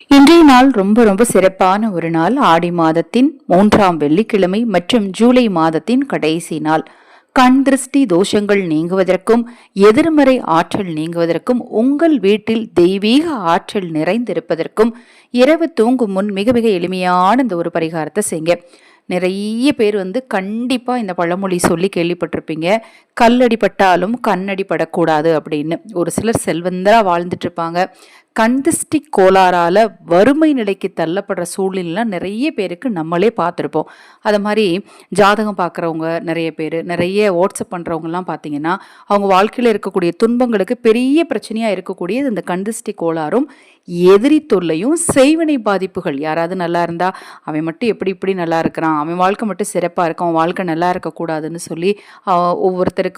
இன்றைய நாள் ரொம்ப ரொம்ப சிறப்பான ஒரு நாள். ஆடி மாதத்தின் 3ஆம் வெள்ளிக்கிழமை மற்றும் ஜூலை மாதத்தின் கடைசி நாள். கண் திருஷ்டி தோஷங்கள் நீங்குவதற்கும் எதிர்மறை ஆற்றல் நீங்குவதற்கும் உங்கள் வீட்டில் தெய்வீக ஆற்றல் நிறைந்திருப்பதற்கும் இரவு தூங்கும் முன் மிக மிக எளிமையான இந்த ஒரு பரிகாரத்தை செய்யுங்க. நிறைய பேர் கண்டிப்பா இந்த பழமொழி சொல்லி கேள்விப்பட்டிருப்பீங்க. கல்லடிப்பட்டாலும் கண்ணடி படக்கூடாது அப்படின்னு. ஒரு சிலர் செல்வந்தரா வாழ்ந்துட்டு இருப்பாங்க. கண்திஷ்டி கோளாறால வறுமை நிலைக்கு தள்ளப்படுற சூழ்நிலாம் நிறைய பேருக்கு நம்மளே பார்த்துருப்போம். அது மாதிரி ஜாதகம் பார்க்குறவங்க நிறைய பேர், நிறைய வாட்ஸ்அப் பண்ணுறவங்கலாம் பார்த்தீங்கன்னா அவங்க வாழ்க்கையில் இருக்கக்கூடிய துன்பங்களுக்கு பெரிய பிரச்சனையாக இருக்கக்கூடியது இந்த கண்திஷ்டி கோளாறும் எதிரி தொல்லையும் செய்வினை பாதிப்புகள். யாராவது நல்லா இருந்தா அவன் மட்டும் எப்படி இப்படி நல்லா இருக்கிறான், அவன் வாழ்க்கை மட்டும் சிறப்பாக இருக்கும், அவன் வாழ்க்கை நல்லா இருக்கக்கூடாதுன்னு சொல்லி ஒவ்வொருத்தருக்கு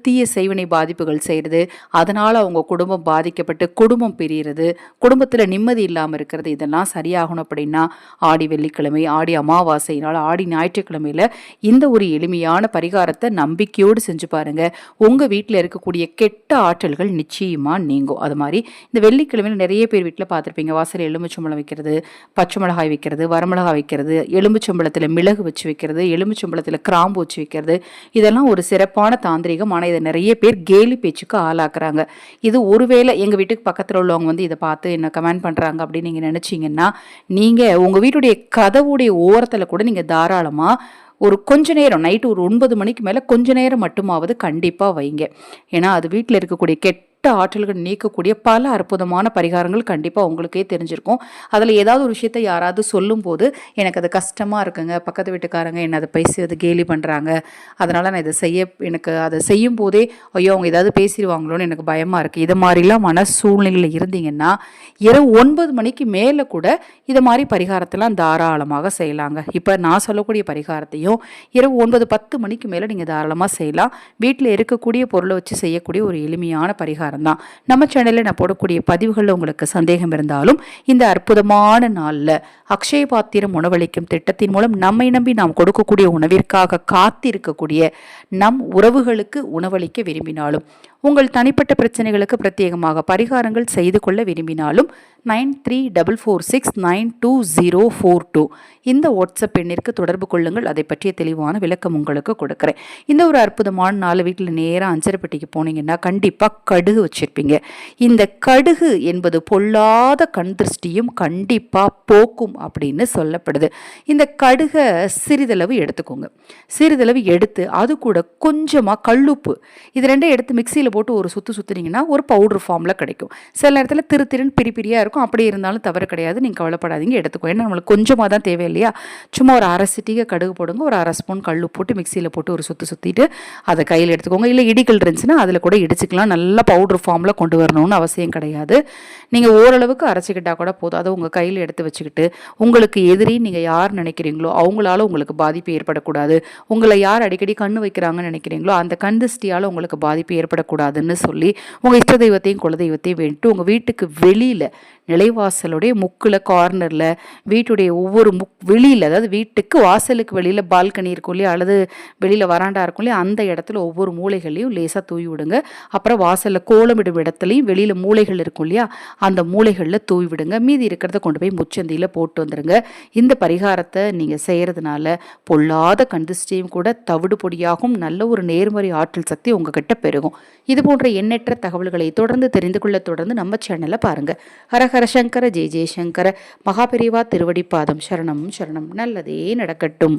தீய செய்வினை பாதிப்புகள் செய்கிறது. அதனால் அவங்க குடும்பம் பாதிக்கப்பட்டு குடும்பம் பிரிகிறது, குடும்பத்தில் நிம்மதி இல்லாமல் இருக்கிறது. இதெல்லாம் சரியாகணும் அப்படின்னா ஆடி வெள்ளிக்கிழமை, ஆடி அமாவாசையினால், ஆடி ஞாயிற்றுக்கிழமையில் இந்த ஒரு எளிமையான பரிகாரத்தை நம்பிக்கையோடு செஞ்சு பாருங்க. உங்கள் வீட்டில் இருக்கக்கூடிய கெட்ட ஆற்றல்கள் நிச்சயமாக நீங்கும். அது மாதிரி இந்த வெள்ளிக்கிழமையில் நிறைய பேர் வீட்டில் பார்த்துருப்பீங்க, வாசல் எலுமிச்சம்பழம் வைக்கிறது, பச்சை மிளகாய் வைக்கிறது, வரமிளகாய் வைக்கிறது, எலுமிச்சம்பழத்தில் மிளகு வச்சு வைக்கிறது, எலுமிச்சம்பழத்தில் கிராம்பு வச்சு வைக்கிறது. இதெல்லாம் ஒரு சிறப்பான தாந்திரிகம். ஆனால் இதை நிறைய பேர் கேலி பேச்சுக்கு ஆளாக்குறாங்க. இது ஒருவேளை எங்கள் வீட்டுக்கு பக்கத்தில் உள்ளவங்க இதை பார்த்து என்ன கமெண்ட் பண்ணுறாங்க அப்படின்னு நீங்கள் நினச்சிங்கன்னா, நீங்கள் உங்கள் வீட்டுடைய கதவுடைய ஓரத்தில் கூட நீங்கள் தாராளமாக ஒரு கொஞ்ச நேரம், நைட்டு ஒரு 9 மணிக்கு மேலே கொஞ்ச நேரம் மட்டுமாவது கண்டிப்பாக வைங்க. ஏன்னா அது வீட்டில் இருக்கக்கூடிய கெட்ட ஆற்றல்கள் நீக்கக்கூடிய பல அற்புதமான பரிகாரங்கள் கண்டிப்பாக உங்களுக்கே தெரிஞ்சிருக்கும். அதில் ஏதாவது ஒரு விஷயத்தை யாராவது சொல்லும்போது எனக்கு அது கஷ்டமாக இருக்குங்க, பக்கத்து வீட்டுக்காரங்க என்ன அதை பேசி அது கேலி பண்ணுறாங்க, அதனால் நான் இதை எனக்கு அதை செய்யும் போதே ஐயோ அவங்க ஏதாவது பேசிடுவாங்களோன்னு எனக்கு பயமாக இருக்குது. இது மாதிரிலாம் மன சூழ்நிலையில் இருந்தீங்கன்னா இரவு 9 மணிக்கு மேலே கூட இதை மாதிரி பரிகாரத்தெல்லாம் தாராளமாக செய்யலாங்க. இப்போ நான் சொல்லக்கூடிய பரிகாரத்தையும் இரவு 9-10 மணிக்கு மேலே நீங்கள் தாராளமாக செய்யலாம். வீட்டில் இருக்கக்கூடிய பொருளை வச்சு செய்யக்கூடிய ஒரு எளிமையான பரிகாரம் தான். நம்ம சேனலில் நான் போடக்கூடிய பதிவுகளில் உங்களுக்கு சந்தேகம் இருந்தாலும் இந்த அற்புதமான நாளில் அக்ஷய பாத்திரம் உணவளிக்கும் திட்டத்தின் மூலம் நம்மை நம்பி நாம் கொடுக்கக்கூடிய உணவிற்காக காத்திருக்கக்கூடிய நம் உறவுகளுக்கு உணவளிக்க விரும்பினாலும், உங்கள் தனிப்பட்ட பிரச்சனைகளுக்கு பிரத்யேகமாக பரிகாரங்கள் செய்து கொள்ள விரும்பினாலும் 9346920042 இந்த வாட்ஸ்அப் எண்ணிற்கு தொடர்பு கொள்ளுங்கள். அதை பற்றிய தெளிவான விளக்கம் உங்களுக்கு கொடுக்குறேன். இந்த ஒரு அற்புதமான நாலு வீட்டில் நேராக அஞ்சரைப்பட்டிக்கு போனீங்கன்னா கண்டிப்பாக கடுகு வச்சிருப்பீங்க. இந்த கடுகு என்பது பொல்லாத கண் திருஷ்டியும் கண்டிப்பாக போக்கும் அப்படின்னு சொல்லப்படுது. இந்த கடுகை சிறிதளவு எடுத்துக்கோங்க. சிறிதளவு எடுத்து அது கூட கொஞ்சமாக கல்லுப்பு, இது ரெண்டும் எடுத்து மிக்சியில் போட்டு ஒரு சுற்றுனீங்கன்னா ஒரு பவுடர் ஃபார்மில் கிடைக்கும். சில நேரத்தில் திருன்னு பிரிப்பிரியாக இருக்கும். அப்படி இருந்தாலும் தவறு கிடையாது, நீங்கள் கவலைப்படாதீங்க, எடுத்துக்கோ. ஏன்னா நம்மளுக்கு கொஞ்சமாக தான் தேவை இல்லையா. சும்மா ஒரு அரை சிட்டிகை கடுகு போடுங்க, ஒரு அரை ஸ்பூன் கல் போட்டு மிக்சியில் போட்டு ஒரு சுற்றிட்டு அதை கையில் எடுத்துக்கோங்க. இல்லை இடிகள் இருந்துச்சுன்னா அதில் கூட இடிச்சிக்கலாம். நல்லா பவுடர் ஃபார்மில் கொண்டு வரணும்னு அவசியம் கிடையாது. நீங்கள் ஓரளவுக்கு அரைச்சிக்கிட்டால் கூட போதும். அதை உங்கள் கையில் எடுத்து வச்சுக்கிட்டு உங்களுக்கு எதிரி நீங்கள் யார் நினைக்கிறீங்களோ அவங்களால உங்களுக்கு பாதிப்பு ஏற்படக்கூடாது, உங்களை யார் அடிக்கடி கண்ணு வைக்கிறாங்கன்னு நினைக்கிறீங்களோ அந்த கண் திருஷ்டியால் உங்களுக்கு பாதிப்பு ஏற்படக்கூடாதுன்னு சொல்லி உங்கள் இஷ்ட தெய்வத்தையும் குல தெய்வத்தையும் வேண்டிட்டு உங்கள் வீட்டுக்கு வெளியில் நிலைவாசலுடைய முக்கில் கார்னரில், வீட்டுடைய ஒவ்வொரு வெளியில், அதாவது வீட்டுக்கு வாசலுக்கு வெளியில் பால்கனி இருக்கும் இல்லையா, அல்லது வெளியில் வராண்டா இருக்கும் இல்லையா, அந்த இடத்துல ஒவ்வொரு மூலைகளையும் லேசாக தூவி விடுங்க. அப்புறம் வாசலில் கோலமிடும் இடத்துலையும் வெளியில் மூலைகள் இருக்கும் இல்லையா, அந்த மூலைகளில் தூவி விடுங்க. மீதி இருக்கிறத கொண்டு போய் முச்சந்தியில் போட்டு வந்துடுங்க. இந்த பரிகாரத்தை நீங்கள் செய்கிறதுனால பொல்லாத கண்டிஷ்டியும் கூட தவிடு பொடியாகும். நல்ல ஒரு நேர்மறை ஆற்றல் சக்தி உங்ககிட்ட பெருகும். இது போன்ற எண்ணற்ற தகவல்களை தொடர்ந்து தெரிந்து கொள்ள தொடர்ந்து நம்ம சேனலை பாருங்கள். ஹரஹர சங்கர, ஜெய ஜெயசங்கர. மகாபெரிவா திருவடி பாதம் சரணம் சரணம். நல்லதே நடக்கட்டும்.